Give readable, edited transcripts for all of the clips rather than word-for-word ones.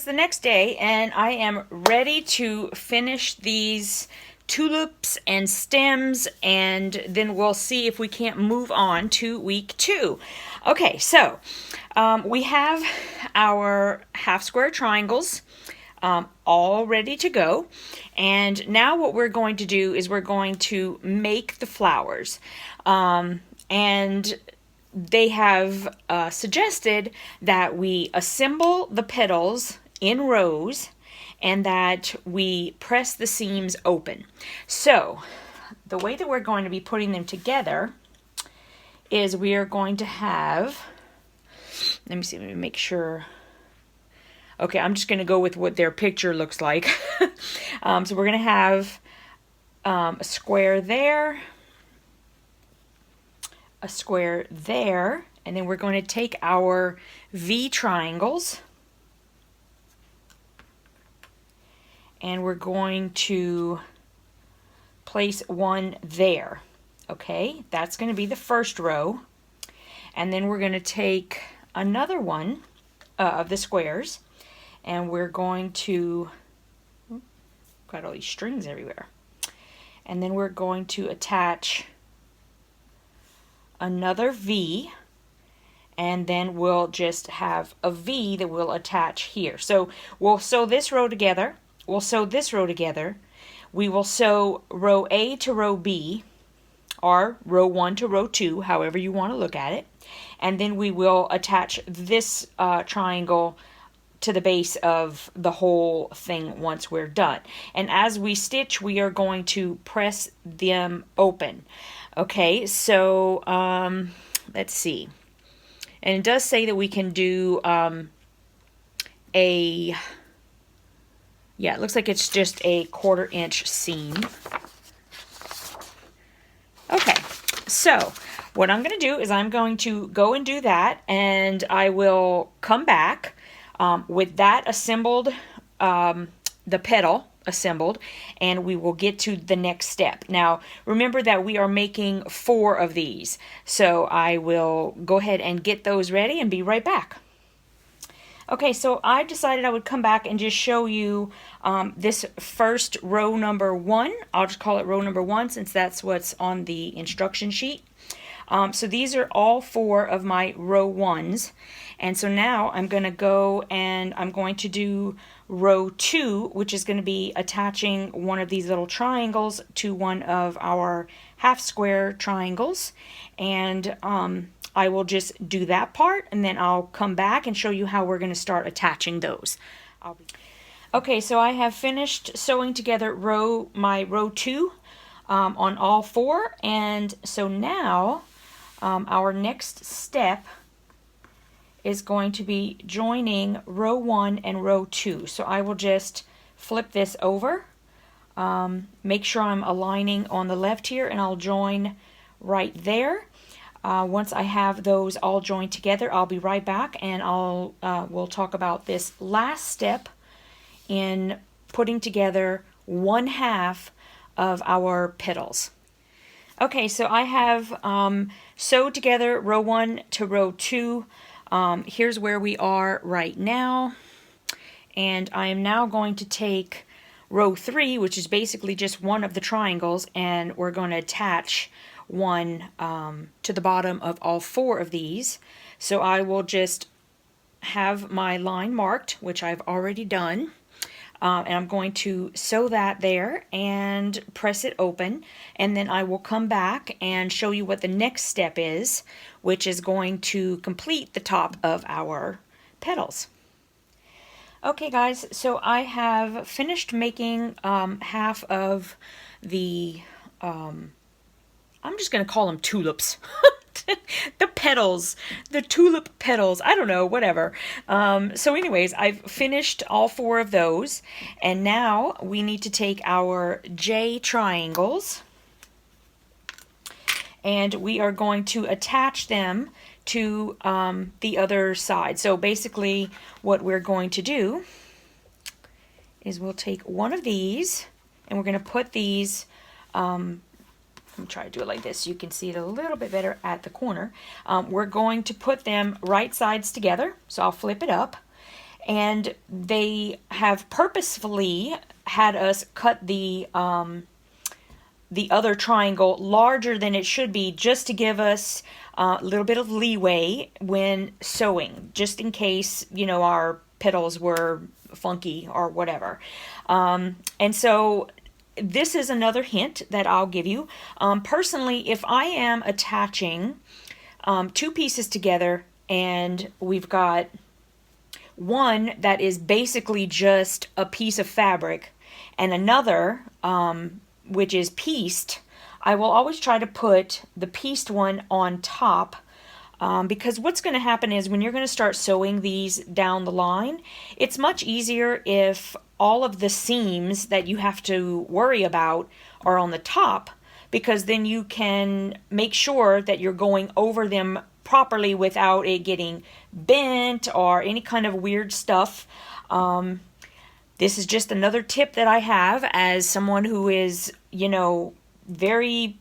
the next day, and I am ready to finish these tulips and stems, and then we'll see if we can't move on to week 2. Okay, so we have our half square triangles all ready to go, and now what we're going to do is we're going to make the flowers, and they have suggested that we assemble the petals in rows and that we press the seams open. So the way that we're going to be putting them together is we are going to have, let me see, let me make sure. Okay, I'm just going to go with what their picture looks like. So we're going to have a square there, a square there, and then we're going to take our V triangles and we're going to place one there. Okay, that's going to be the first row, and then we're going to take another one of the squares, and we're going to, got all these strings everywhere, and then we're going to attach another V, and then we'll just have a V that we'll attach here. So we'll sew this row together, we'll sew this row together, we will sew row A to row B, or row 1 to row 2, however you want to look at it, and then we will attach this triangle to the base of the whole thing once we're done. And as we stitch, we are going to press them open. Okay, so let's see. And it does say that we can do it looks like it's just a 1/4 inch seam. Okay, so what I'm going to do is I'm going to go and do that, and I will come back with that assembled, the petal assembled, and we will get to the next step. Now remember that we are making 4 of these, so I will go ahead and get those ready and be right back. Okay, so I decided I would come back and just show you this first row number 1. I'll just call it row number 1 since that's what's on the instruction sheet. So these are all 4 of my row 1s. And so now I'm going to go and I'm going to do row 2, which is going to be attaching one of these little triangles to one of our half square triangles. And I will just do that part, and then I'll come back and show you how we're going to start attaching those. Okay, so I have finished sewing together my row 2 on all 4, and so now our next step is going to be joining row 1 and row 2. So I will just flip this over, make sure I'm aligning on the left here, and I'll join right there. Once I have those all joined together, I'll be right back, and we'll talk about this last step in putting together 1/2 of our petals. Okay, so I have sewed together row 1 to row 2. Here's where we are right now, and I am now going to take row 3, which is basically just one of the triangles, and we're going to attach one to the bottom of all 4 of these. So I will just have my line marked, which I've already done, and I'm going to sew that there and press it open, and then I will come back and show you what the next step is, which is going to complete the top of our petals. Okay guys, so I have finished making half of the I'm just going to call them tulips. The petals, the tulip petals, I don't know, whatever. So anyways, I've finished all 4 of those, and now we need to take our J triangles, and we are going to attach them to the other side. So basically what we're going to do is we'll take one of these, and we're going to put these let me try to do it like this so you can see it a little bit better at the corner. We're going to put them right sides together, so I'll flip it up, And they have purposefully had us cut the other triangle larger than it should be, just to give us a little bit of leeway when sewing, just in case, you know, our petals were funky or whatever. And so this is another hint that I'll give you. Personally, if I am attaching two pieces together and we've got one that is basically just a piece of fabric and another which is pieced, I will always try to put the pieced one on top, because what's going to happen is when you're going to start sewing these down the line, it's much easier if all of the seams that you have to worry about are on the top, because then you can make sure that you're going over them properly without it getting bent or any kind of weird stuff. This is just another tip that I have as someone who is, you know, very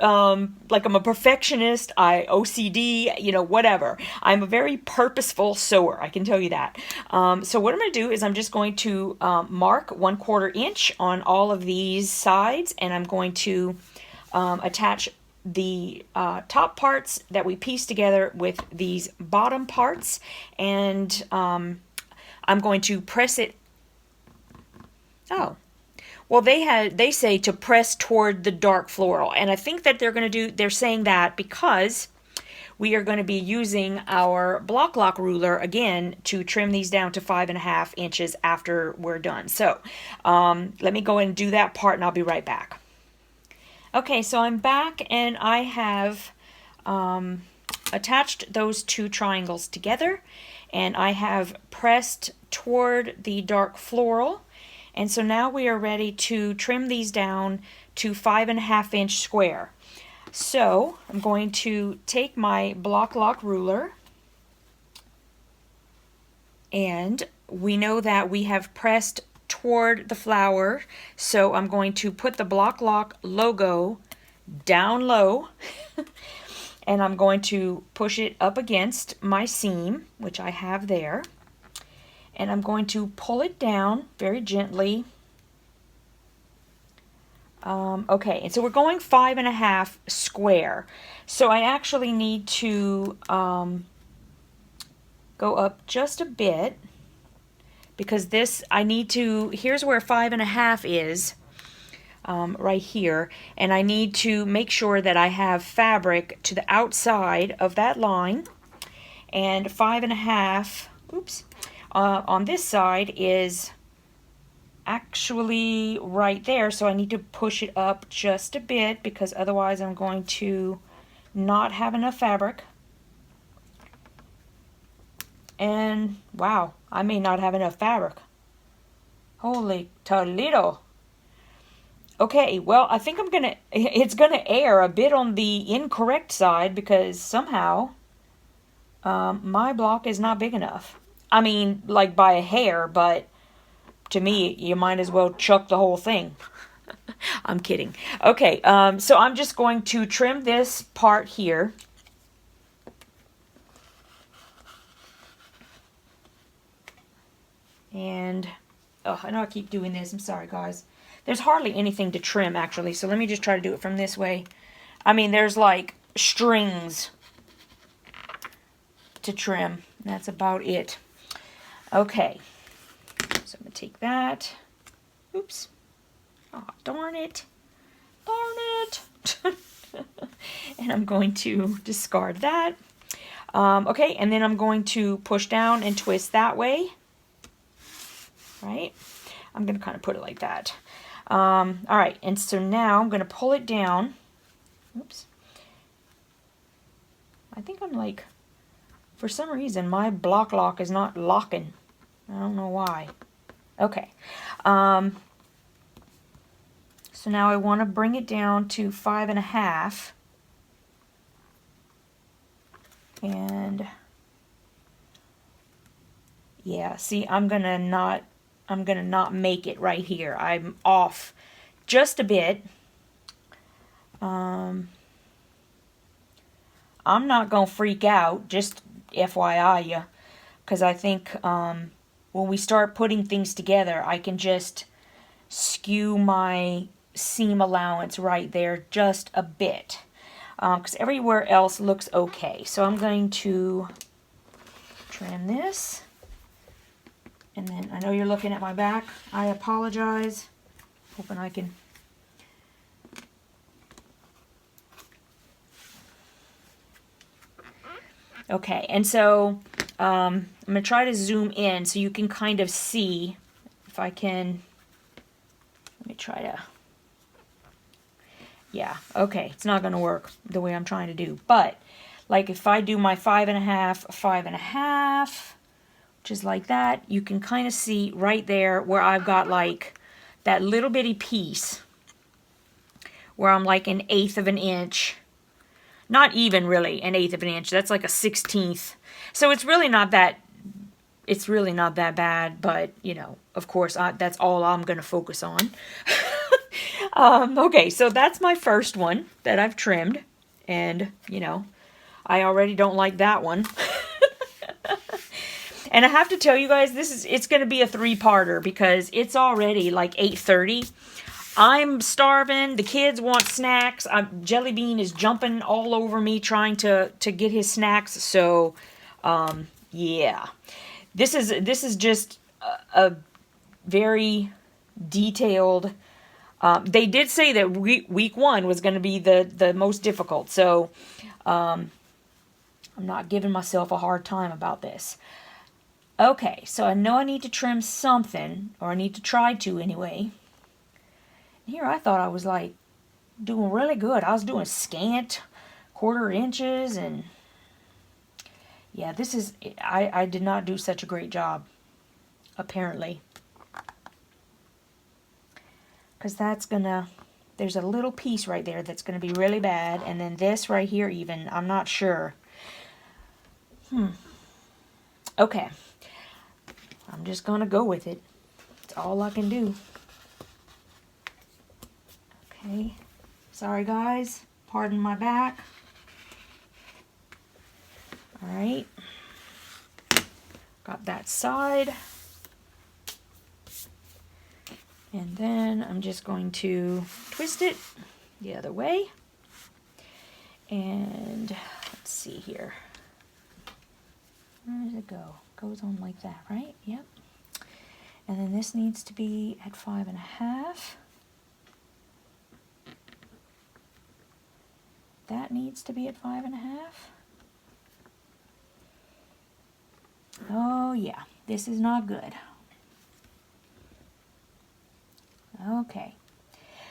like I'm a perfectionist, OCD, you know, whatever. I'm a very purposeful sewer, I can tell you that. So what I'm going to do is I'm just going to mark 1/4 inch on all of these sides, and I'm going to attach the top parts that we pieced together with these bottom parts, and I'm going to press it. Oh, well, they say to press toward the dark floral, and I think that they're saying that because we are going to be using our block lock ruler again to trim these down to 5.5 inches after we're done. So let me go and do that part, and I'll be right back. Okay, so I'm back, and I have attached those two triangles together, and I have pressed toward the dark floral, and so now we are ready to trim these down to 5.5 inch square. So I'm going to take my block lock ruler, and we know that we have pressed toward the flower, so I'm going to put the block lock logo down low and I'm going to push it up against my seam, which I have there, and I'm going to pull it down very gently. Okay, and so we're going 5.5 square, so I actually need to go up just a bit, because this, I need to, here's where 5.5 is, right here, and I need to make sure that I have fabric to the outside of that line, and 5.5, oops, on this side is actually right there, so I need to push it up just a bit, because otherwise I'm going to not have enough fabric. And wow, I may not have enough fabric. Holy Toledo. Okay, well, I think it's gonna err a bit on the incorrect side, because somehow my block is not big enough. I mean, like by a hair, but to me, you might as well chuck the whole thing. I'm kidding. Okay, so I'm just going to trim this part here. And, oh, I know I keep doing this. I'm sorry, guys. There's hardly anything to trim, actually, so let me just try to do it from this way. I mean, there's like strings to trim. That's about it. Okay, so I'm going to take that. Oops. Oh, darn it. Darn it. And I'm going to discard that. Okay, and then I'm going to push down and twist that way. Right? I'm going to kind of put it like that. All right, and so now I'm going to pull it down. Oops. I think I'm like, for some reason, my block lock is not locking. I don't know why. Okay. So now I want to bring it down to 5.5. And yeah, see, I'm gonna not make it right here. I'm off just a bit. I'm not gonna freak out, just FYI you. because I think when we start putting things together, I can just skew my seam allowance right there just a bit, because everywhere else looks okay. So I'm going to trim this, and then I know you're looking at my back. I apologize. Hoping I can. Okay, and so I'm going to try to zoom in so you can kind of see if I can. Let me try to. Yeah, okay, it's not going to work the way I'm trying to do. But, like, if I do my 5.5, 5.5, which is like that, you can kind of see right there where I've got, like, that little bitty piece where I'm like 1/8 of an inch. Not even really 1/8 of an inch. That's like a 1/16. So it's really not that bad, but, you know, of course, that's all I'm going to focus on. Okay, so that's my first one that I've trimmed. And, you know, I already don't like that one. And I have to tell you guys, it's going to be a 3-parter because it's already like 8:30. I'm starving. The kids want snacks. Jelly Bean is jumping all over me trying to get his snacks. So, yeah. This is just a very detailed. They did say that week 1 was going to be the most difficult. So, I'm not giving myself a hard time about this. Okay, so I know I need to trim something, or I need to try to anyway. Here I thought I was like doing really good. I was doing scant 1/4 inches, and yeah, this is, I did not do such a great job, apparently. Because that's gonna, there's a little piece right there that's gonna be really bad, and then this right here even, I'm not sure. Okay. I'm just gonna go with it. It's all I can do. Okay. Sorry guys. Pardon my back. Alright. Got that side. And then I'm just going to twist it the other way. And let's see here. Where does it go? Goes on like that, right? Yep. And then this needs to be at 5.5. That needs to be at 5.5. Oh yeah, this is not good. Okay.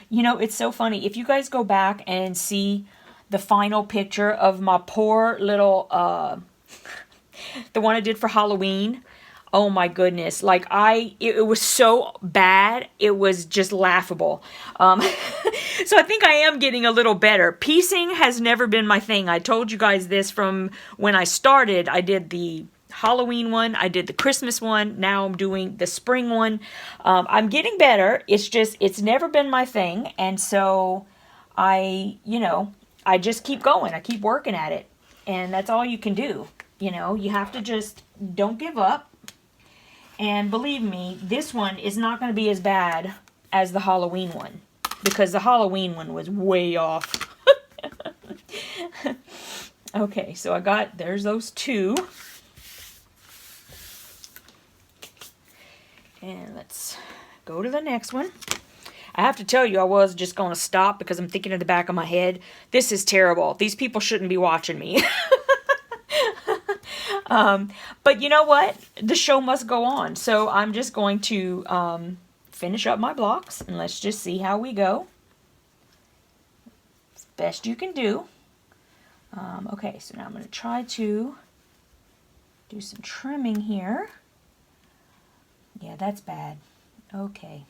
You know, it's so funny. If you guys go back and see the final picture of my poor little, the one I did for Halloween, oh my goodness. Like it was so bad, it was just laughable. So I think I am getting a little better. Piecing has never been my thing. I told you guys this from when I started. I did the Halloween one, I did the Christmas one, now I'm doing the spring one. I'm getting better. It's just, it's never been my thing. And so I just keep going. I keep working at it. And that's all you can do. You know, you have to just don't give up. And believe me, this one is not going to be as bad as the Halloween one, because the Halloween one was way off. Okay, so there's those 2. And let's go to the next one. I have to tell you, I was just going to stop because I'm thinking in the back of my head, this is terrible. These people shouldn't be watching me. But you know what? The show must go on. So I'm just going to finish up my blocks, and let's just see how we go. It's best you can do. Okay, so now I'm going to try to do some trimming here. Yeah, that's bad. Okay.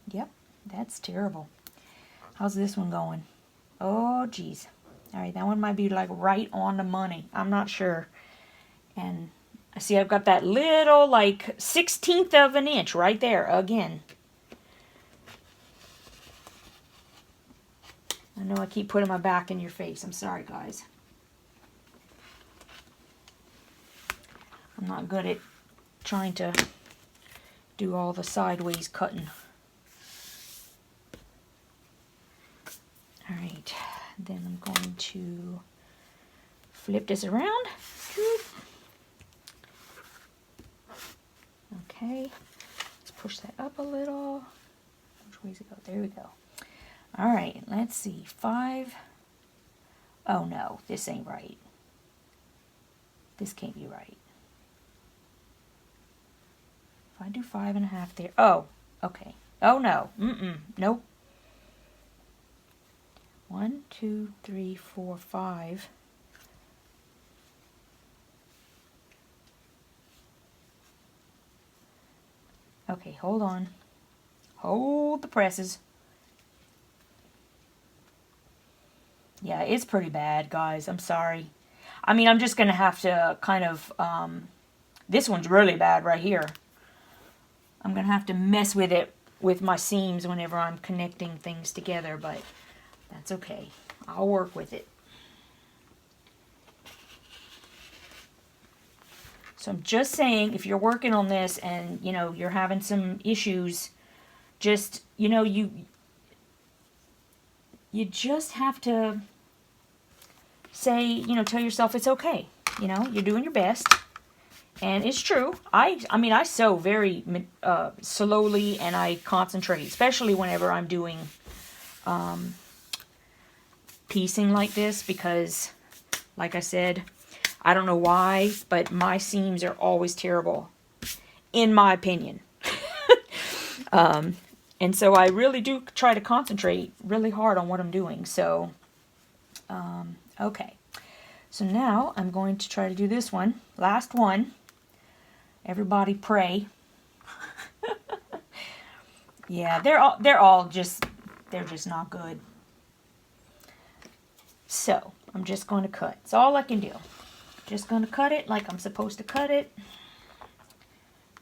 Yep, that's terrible. How's this one going? Oh, geez. All right, that one might be like right on the money. I'm not sure. And I see I've got that little like 1/16 of an inch right there again. I know I keep putting my back in your face. I'm sorry, guys. I'm not good at trying to do all the sideways cutting. Alright, then I'm going to flip this around. Okay, let's push that up a little. Which way does it go? There we go. Alright, let's see. 5. Oh no, this ain't right. This can't be right. If I do 5.5 there. Oh, okay. Oh no. Nope. 1, 2, 3, 4, 5. Okay, hold on. Hold the presses. Yeah, it's pretty bad, guys. I'm sorry. I mean, I'm just going to have to kind of, this one's really bad right here. I'm going to have to mess with it with my seams whenever I'm connecting things together, but that's okay. I'll work with it. So I'm just saying, if you're working on this and, you know, you're having some issues, just, you know, you just have to say, you know, tell yourself it's okay. You know, you're doing your best. And it's true. I mean, I sew very slowly, and I concentrate, especially whenever I'm doing piecing like this, because, like I said, I don't know why, but my seams are always terrible, in my opinion. And so I really do try to concentrate really hard on what I'm doing. So, okay. So now I'm going to try to do this one. Last one. Everybody pray. Yeah, they're just not good. So I'm just going to cut. It's all I can do. Just going to cut it like I'm supposed to cut it.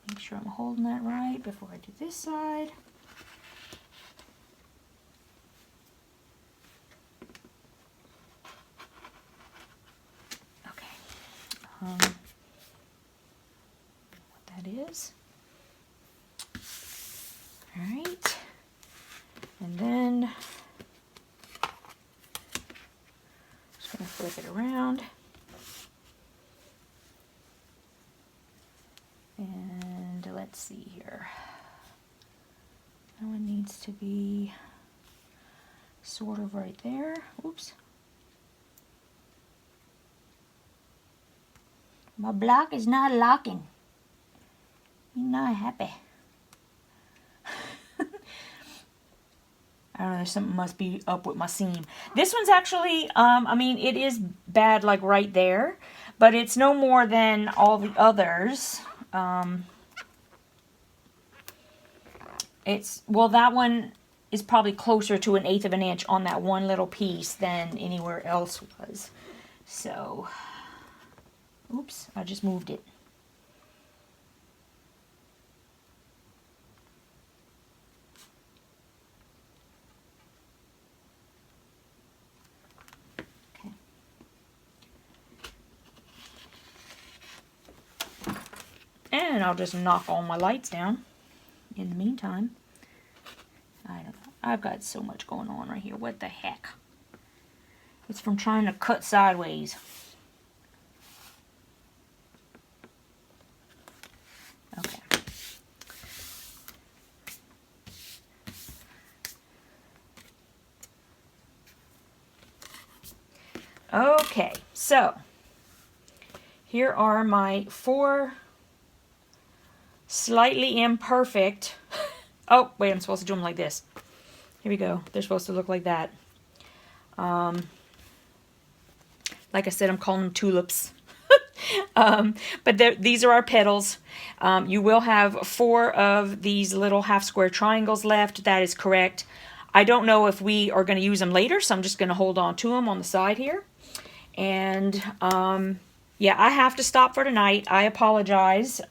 Make sure I'm holding that right before I do this side. Okay. What that is. All right. And then just going to flip it around. And let's see here. That one needs to be sort of right there. Oops. My block is not locking. I'm not happy. I don't know, there's something must be up with my seam. This one's actually, I mean, it is bad like right there, but it's no more than all the others. Well, that one is probably closer to 1/8 of an inch on that one little piece than anywhere else was. So, oops, I just moved it. Okay. And I'll just knock all my lights down in the meantime. I don't know. I've got so much going on right here. What the heck? It's from trying to cut sideways. Okay. Okay, so here are my 4 slightly imperfect. Oh, wait, I'm supposed to do them like this. Here we go. They're supposed to look like that. Like I said, I'm calling them tulips. But these are our petals. You will have 4 of these little half square triangles left. That is correct. I don't know if we are going to use them later, so I'm just going to hold on to them on the side here. And yeah, I have to stop for tonight. I apologize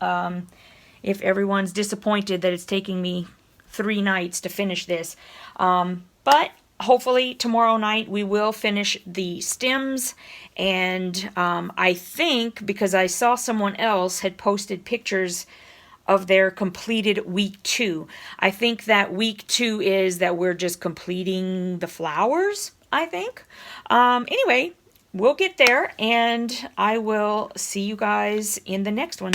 if everyone's disappointed that it's taking me 3 nights to finish this. But hopefully tomorrow night we will finish the stems, and I think, because I saw someone else had posted pictures of their completed week 2, I think that week 2 is that we're just completing the flowers, I think. Anyway, we'll get there, and I will see you guys in the next one.